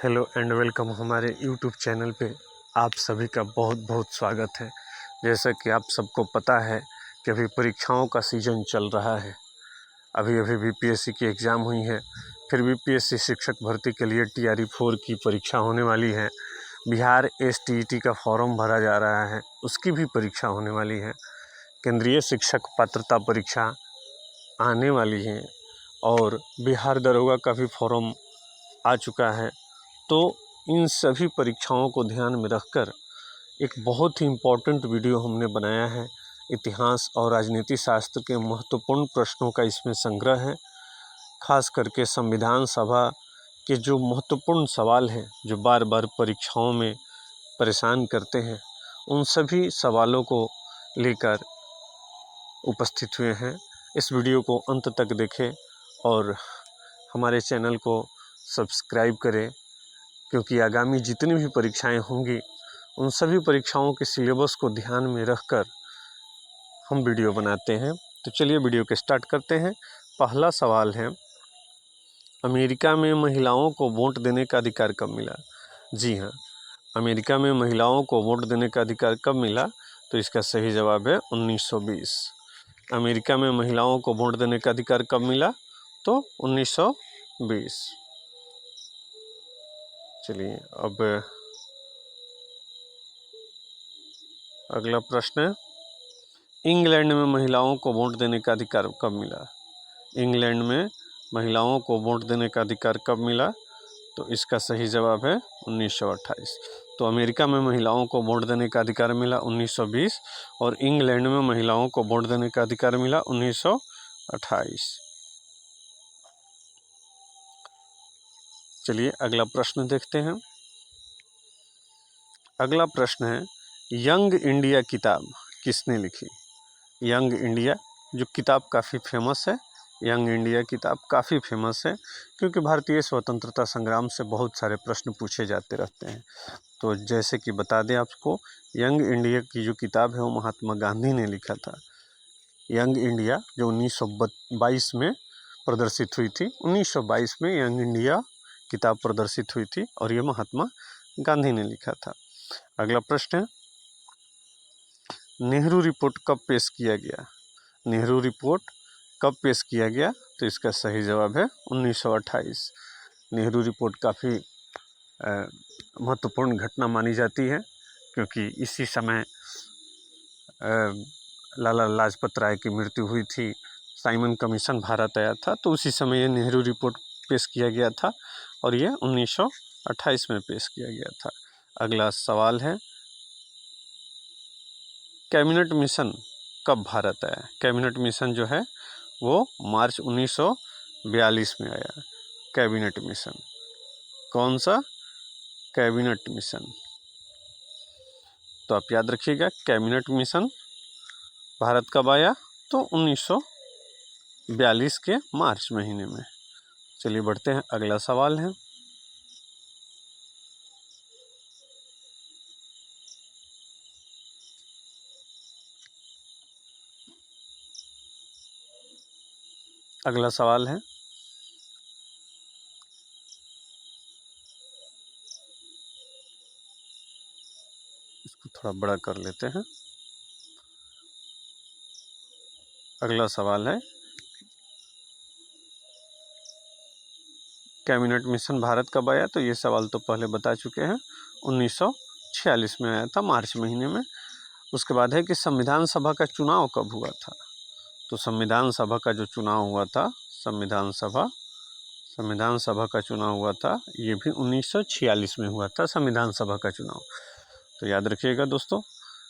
Hello and welcome हमारे YouTube channel पे आप सभी का बहुत बहुत स्वागत है। जैसा कि आप सबको पता है कि अभी परीक्षाओं का सीज़न चल रहा है। अभी बीपीएससी की एग्ज़ाम हुई है, फिर बीपीएससी शिक्षक भर्ती के लिए TRE 4 की परीक्षा होने वाली है। बिहार STET का फॉर्म भरा जा रहा है, उसकी भी परीक्षा होने वाली है। केंद्रीय शिक्षक पात्रता परीक्षा आने वाली है और बिहार दरोगा का भी फॉर्म आ चुका है। तो इन सभी परीक्षाओं को ध्यान में रखकर एक बहुत ही इम्पोर्टेंट वीडियो हमने बनाया है। इतिहास और राजनीति शास्त्र के महत्वपूर्ण प्रश्नों का इसमें संग्रह है। खास करके संविधान सभा के जो महत्वपूर्ण सवाल हैं, जो बार बार परीक्षाओं में परेशान करते हैं, उन सभी सवालों को लेकर उपस्थित हुए हैं। इस वीडियो को अंत तक देखें और हमारे चैनल को सब्सक्राइब करें, क्योंकि आगामी जितनी भी परीक्षाएं होंगी उन सभी परीक्षाओं के सिलेबस को ध्यान में रखकर हम वीडियो बनाते हैं। तो चलिए वीडियो के स्टार्ट करते हैं। पहला सवाल है, अमेरिका में महिलाओं को वोट देने का अधिकार कब मिला? जी हाँ, अमेरिका में महिलाओं को वोट देने का अधिकार कब मिला? तो इसका सही जवाब है 1920। अमेरिका में महिलाओं को वोट देने का अधिकार कब मिला? तो 1920। चलिए अब अगला प्रश्न है, इंग्लैंड में महिलाओं को वोट देने का अधिकार कब मिला? इंग्लैंड में महिलाओं को वोट देने का अधिकार कब मिला? तो इसका सही जवाब है 1928। तो अमेरिका में महिलाओं को वोट देने का अधिकार मिला 1920 और इंग्लैंड में महिलाओं को वोट देने का अधिकार मिला 1928। चलिए अगला प्रश्न देखते हैं। अगला प्रश्न है, यंग इंडिया किताब किसने लिखी? यंग इंडिया जो किताब काफ़ी फेमस है, यंग इंडिया किताब काफ़ी फेमस है क्योंकि भारतीय स्वतंत्रता संग्राम से बहुत सारे प्रश्न पूछे जाते रहते हैं। तो जैसे कि बता दें आपको, यंग इंडिया की जो किताब है वो महात्मा गांधी ने लिखा था। यंग इंडिया जो 1922 में प्रदर्शित हुई थी, 1922 में यंग इंडिया किताब प्रदर्शित हुई थी और ये महात्मा गांधी ने लिखा था। अगला प्रश्न है, नेहरू रिपोर्ट कब पेश किया गया? नेहरू रिपोर्ट कब पेश किया गया? तो इसका सही जवाब है 1928। नेहरू रिपोर्ट काफ़ी महत्वपूर्ण घटना मानी जाती है क्योंकि इसी समय लाला लाजपत राय की मृत्यु हुई थी, साइमन कमीशन भारत आया था, तो उसी समय ये नेहरू रिपोर्ट पेश किया गया था और ये 1928 में पेश किया गया था। अगला सवाल है, कैबिनेट मिशन कब भारत आया? कैबिनेट मिशन जो है वो मार्च 1942 में आया। कैबिनेट मिशन कौन सा? Cabinet mission. तो आप याद रखिएगा, कैबिनेट मिशन भारत कब आया? तो 1942 के मार्च महीने में। चलिए बढ़ते हैं, अगला सवाल है, अगला सवाल है, इसको थोड़ा बड़ा कर लेते हैं। अगला सवाल है, कैबिनेट मिशन भारत कब आया? तो ये सवाल तो पहले बता चुके हैं, 1946 में आया था, मार्च महीने में। उसके बाद है कि संविधान सभा का चुनाव कब हुआ था? तो संविधान सभा का जो चुनाव हुआ था, संविधान सभा का चुनाव हुआ था, ये भी 1946 में हुआ था, संविधान सभा का चुनाव। तो याद रखिएगा दोस्तों,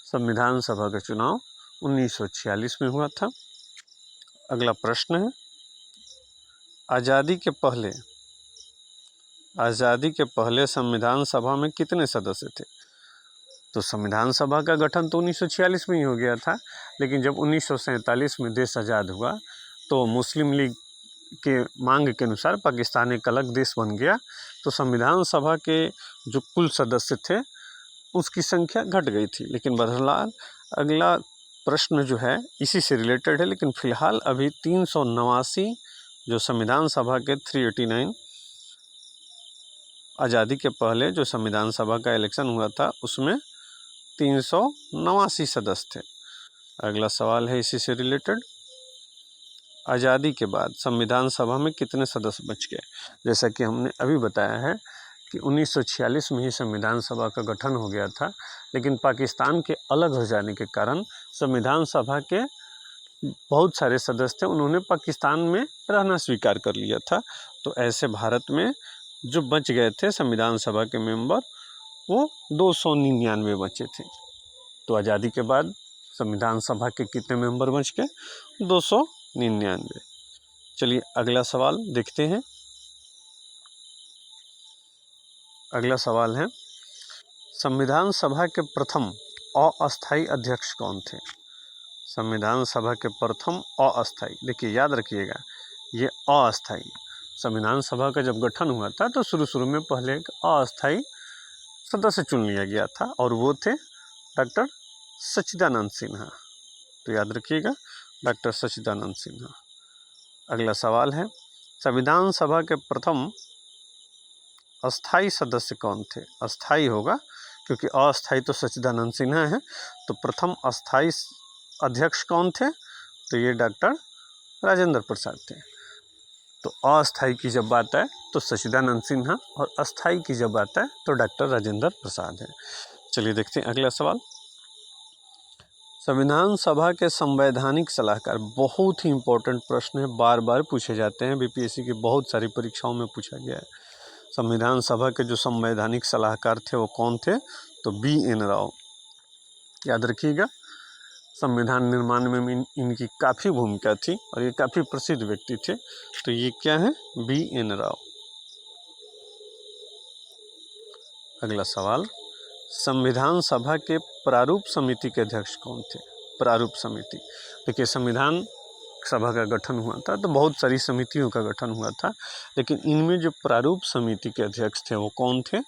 संविधान सभा का चुनाव 1946 में हुआ था। अगला प्रश्न है, आज़ादी के पहले संविधान सभा में कितने सदस्य थे? तो संविधान सभा का गठन तो 1946 में ही हो गया था, लेकिन जब 1947 में देश आज़ाद हुआ तो मुस्लिम लीग के मांग के अनुसार पाकिस्तान एक अलग देश बन गया, तो संविधान सभा के जो कुल सदस्य थे उसकी संख्या घट गई थी। लेकिन बहरहाल अगला प्रश्न जो है इसी से रिलेटेड है, लेकिन फिलहाल अभी 389 जो संविधान सभा के 389 आज़ादी के पहले जो संविधान सभा का इलेक्शन हुआ था उसमें 389 सदस्य थे। अगला सवाल है इसी से रिलेटेड, आज़ादी के बाद संविधान सभा में कितने सदस्य बच गए। जैसा कि हमने अभी बताया है कि 1946 में ही संविधान सभा का गठन हो गया था, लेकिन पाकिस्तान के अलग हो जाने के कारण संविधान सभा के बहुत सारे सदस्य थे, उन्होंने पाकिस्तान में रहना स्वीकार कर लिया था। तो ऐसे भारत में जो बच गए थे संविधान सभा के मेंबर वो 299 बचे थे। तो आज़ादी के बाद संविधान सभा के कितने मेंबर बच गए, 299। चलिए अगला सवाल देखते हैं। अगला सवाल है, संविधान सभा के प्रथम अस्थायी अध्यक्ष कौन थे। संविधान सभा के प्रथम अस्थायी, देखिए याद रखिएगा ये अस्थायी। संविधान सभा का जब गठन हुआ था तो शुरू में पहले एक अस्थायी सदस्य चुन लिया गया था और वो थे डॉक्टर सच्चिदानंद सिन्हा। तो याद रखिएगा डॉक्टर सच्चिदानंद सिन्हा। अगला सवाल है, संविधान सभा के प्रथम अस्थाई सदस्य कौन थे। अस्थाई होगा क्योंकि अस्थाई तो सच्चिदानंद सिन्हा है, तो प्रथम अस्थाई अध्यक्ष कौन थे, तो ये डॉक्टर राजेंद्र प्रसाद थे। तो अस्थाई की जब बात है तो सच्चिदानंद सिन्हा और अस्थाई की जब बात है तो डॉक्टर राजेंद्र प्रसाद है। चलिए देखते हैं अगला सवाल। संविधान सभा के संवैधानिक सलाहकार, बहुत ही इंपॉर्टेंट प्रश्न है, बार बार पूछे जाते हैं, बीपीएससी की बहुत सारी परीक्षाओं में पूछा गया है। संविधान सभा के जो संवैधानिक सलाहकार थे वो कौन थे, तो BN राव। याद रखिएगा संविधान निर्माण में इनकी काफ़ी भूमिका थी और ये काफ़ी प्रसिद्ध व्यक्ति थे। तो ये क्या है, BN राव। अगला सवाल, संविधान सभा के प्रारूप समिति के अध्यक्ष कौन थे। प्रारूप समिति, देखिए संविधान सभा का गठन हुआ था तो बहुत सारी समितियों का गठन हुआ था, लेकिन इनमें जो प्रारूप समिति के अध्यक्ष थे वो कौन थे,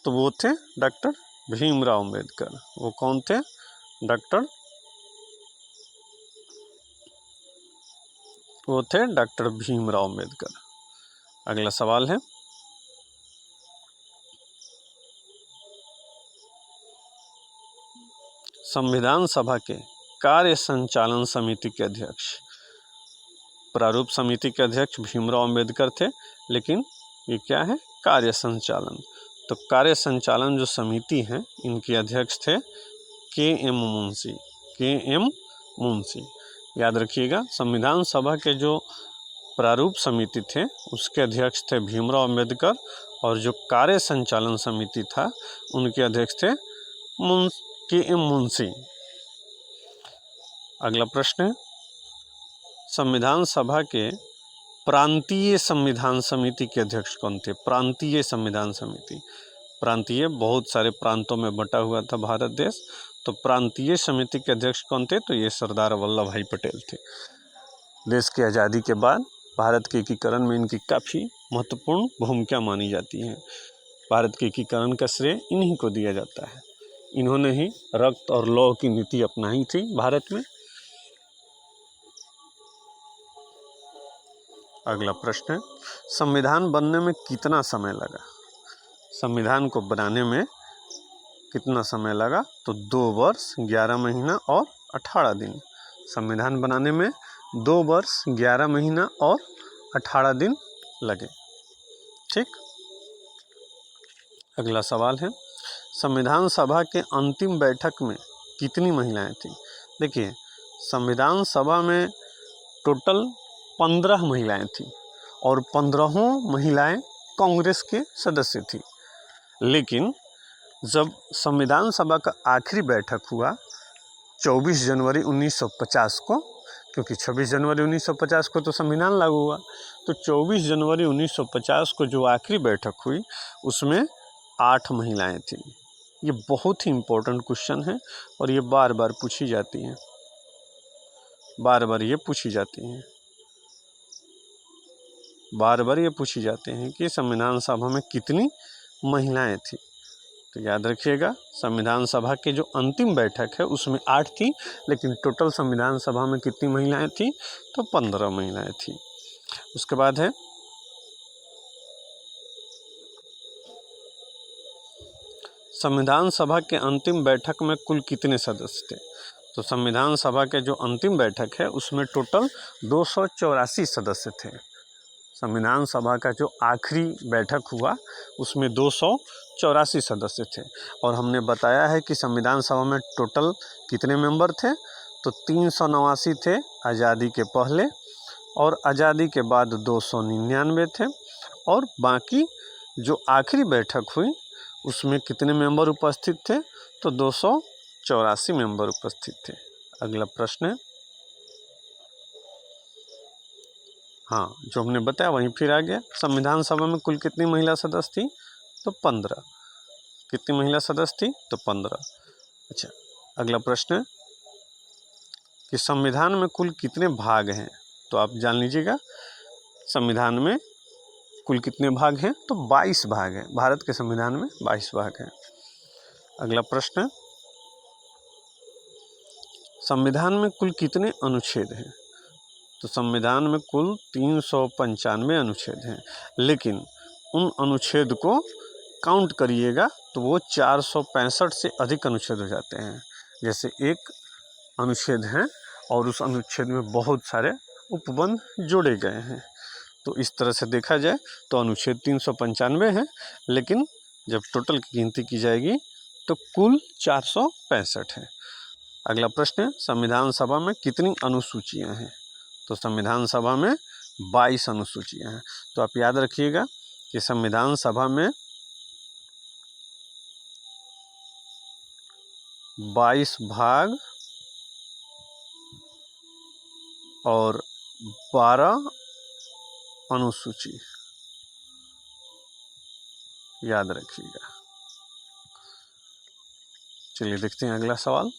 तो वो थे डॉक्टर भीमराव अम्बेडकर। वो कौन थे, डॉक्टर भीमराव अम्बेडकर। अगला सवाल है, संविधान सभा के कार्य संचालन समिति के अध्यक्ष। प्रारूप समिति के अध्यक्ष भीमराव अम्बेडकर थे, लेकिन ये क्या है, कार्य संचालन। तो कार्य संचालन जो समिति है इनके अध्यक्ष थे KM मुंशी। याद रखिएगा संविधान सभा के जो प्रारूप समिति थे उसके अध्यक्ष थे भीमराव अम्बेडकर और जो कार्य संचालन समिति था उनके अध्यक्ष थे KM मुंशी। अगला प्रश्न है, संविधान सभा के प्रांतीय संविधान समिति के अध्यक्ष कौन थे। प्रांतीय संविधान समिति, प्रांतीय बहुत सारे प्रांतों में बटा हुआ था भारत देश, तो प्रांतीय समिति के अध्यक्ष कौन थे, तो ये सरदार वल्लभ भाई पटेल थे। देश की आज़ादी के बाद भारत के एकीकरण में इनकी काफ़ी महत्वपूर्ण भूमिका मानी जाती है। भारत के एकीकरण का श्रेय इन्हीं को दिया जाता है। इन्होंने ही रक्त और लौह की नीति अपनाई थी भारत में। अगला प्रश्न है, संविधान बनने में कितना समय लगा। संविधान को बनाने में कितना समय लगा, तो 2 वर्ष 11 महीना और 18 दिन। संविधान बनाने में 2 वर्ष 11 महीना और 18 दिन लगे। ठीक। अगला सवाल है, संविधान सभा के अंतिम बैठक में कितनी महिलाएं थीं। देखिए संविधान सभा में टोटल 15 महिलाएं थीं और 15 महिलाएं कांग्रेस के सदस्य थी। लेकिन जब संविधान सभा का आखिरी बैठक हुआ 24 जनवरी 1950 को, क्योंकि 26 जनवरी 1950 को तो संविधान लागू हुआ, तो 24 जनवरी 1950 को जो आखिरी बैठक हुई उसमें 8 महिलाएं थीं। ये बहुत ही इम्पोर्टेंट क्वेश्चन है और ये बार बार पूछी जाती हैं, बार बार ये पूछी जाते हैं कि संविधान सभा में कितनी महिलाएं थी। तो याद रखिएगा संविधान सभा के जो अंतिम बैठक है उसमें 8 थी, लेकिन टोटल संविधान सभा में कितनी महिलाएं थी, तो 15 महिलाएं थी। उसके बाद है संविधान सभा के अंतिम बैठक में कुल कितने सदस्य थे? तो संविधान सभा के जो अंतिम बैठक है उसमें टोटल 284 सदस्य थे। संविधान सभा का जो आखिरी बैठक हुआ उसमें 284 सदस्य थे। और हमने बताया है कि संविधान सभा में टोटल कितने मेंबर थे? तो 389 थे आज़ादी के पहले, और आज़ादी के बाद 299 थे, और बाकी जो आखिरी बैठक हुई उसमें कितने मेंबर उपस्थित थे? तो 284 मेंबर उपस्थित थे। अगला प्रश्न है, हाँ जो हमने बताया वहीं फिर आ गया। संविधान सभा में कुल कितनी महिला सदस्य थी? तो 15। कितनी महिला सदस्य थी? तो 15। अच्छा, अगला प्रश्न है कि संविधान में कुल कितने भाग हैं? तो आप जान लीजिएगा, संविधान में कुल कितने भाग हैं? तो 22 भाग हैं। भारत के संविधान में 22 भाग हैं। अगला प्रश्न है, संविधान में कुल कितने अनुच्छेद हैं? तो संविधान में कुल 395 अनुच्छेद हैं, लेकिन उन अनुच्छेद को काउंट करिएगा तो वो 465 से अधिक अनुच्छेद हो जाते हैं। जैसे एक अनुच्छेद हैं और उस अनुच्छेद में बहुत सारे उपबंध जोड़े गए हैं। तो इस तरह से देखा जाए तो अनुच्छेद 395 है, लेकिन जब टोटल की गिनती की जाएगी तो कुल 465 है। अगला प्रश्न है, संविधान सभा में कितनी अनुसूचियां हैं? तो संविधान सभा में 22 अनुसूचियां हैं। तो आप याद रखिएगा कि संविधान सभा में 22 भाग और 12 अनुसूची, याद रखिएगा। चलिए देखते हैं अगला सवाल।